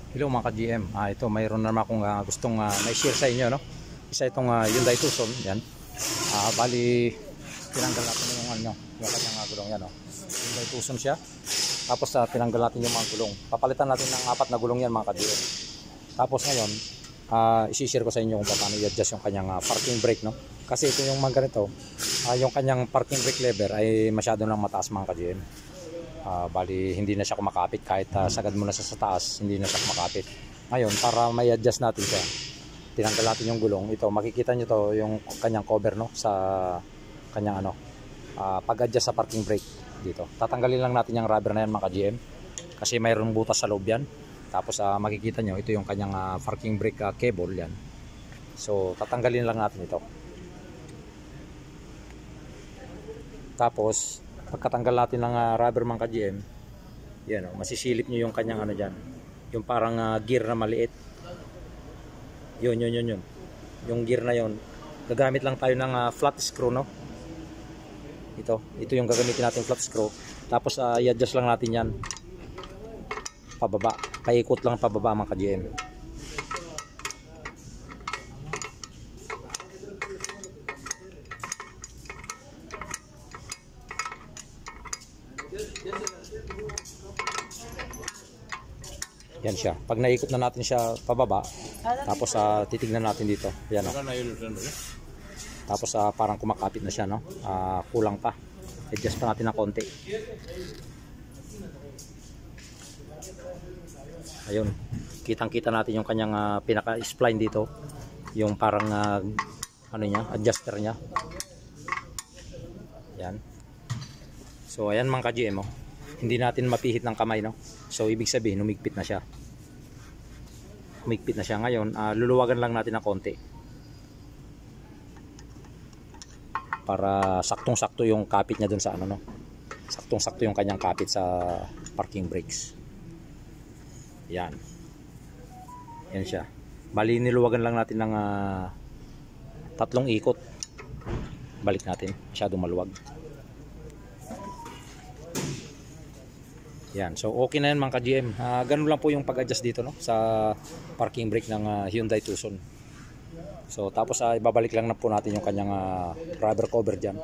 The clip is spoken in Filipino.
Hello mga ka-GM. Ito mayroon naman akong gustong ma-share sa inyo, no. Isa itong Hyundai Tucson, yan. Bali tinanggal natin yung yung kanyang gulong yan, no. Hyundai Tucson siya. Tapos tinanggal natin yung mga gulong. Papalitan natin ng 4 na gulong yan mga ka-GM. Tapos ngayon, i-share ko sa inyo kung paano i-adjust yung kanyang parking brake, no. Kasi ito yung mga ganito, yung kanyang parking brake lever ay masyado nang mataas mga ka-GM. Bali hindi na siya kumakapit kahit sagad mo na sa taas, hindi na siya kumakapit. Ngayon para may adjust natin siya, tinanggal natin yung gulong. Ito makikita nyo to yung kanyang cover, no, sa kanyang pag-adjust sa parking brake dito. Tatanggalin lang natin yung rubber na yan mga ka-GM kasi mayroong butas sa loob yan. Tapos makikita nyo ito yung kanyang parking brake cable yan. So tatanggalin lang natin ito. Tapos pagkatanggal natin ng rubber mga ka-GM, yan, masisilip nyo yung kanyang dyan, yung parang gear na maliit, yun yung gear na yun. Gagamit lang tayo ng flat screw, no. Ito yung gagamitin natin, flat screw. Tapos i-adjust lang natin yan pababa, paikot lang pababa mga ka-GM. Yan siya. Pag naikot na natin siya pababa, tapos titignan natin dito. Yan, no? Tapos parang kumakapit na siya, no? Kulang pa. Adjust pa natin ng konti. Ayun. Kitang-kita natin yung kanyang pinaka-spline dito. Yung parang adjuster niya. Yan. So ayan mga ka-GM, oh. Hindi natin mapihit ng kamay, no. So ibig sabihin humigpit na siya. Humigpit na siya. Ngayon, luluwagan lang natin ng konti. Para saktong-sakto yung kapit niya dun sa no. Saktong-sakto yung kanyang kapit sa parking brakes. Yan. Yan siya. Bali niluwagan lang natin ng 3 ikot. Balik natin. Masyadong maluwag. Yan. So okay na yan mga ka-GM. Ganun lang po yung pag-adjust dito, no, sa parking brake ng Hyundai Tucson. So tapos ibabalik lang na po natin yung kanyang rubber cover dyan.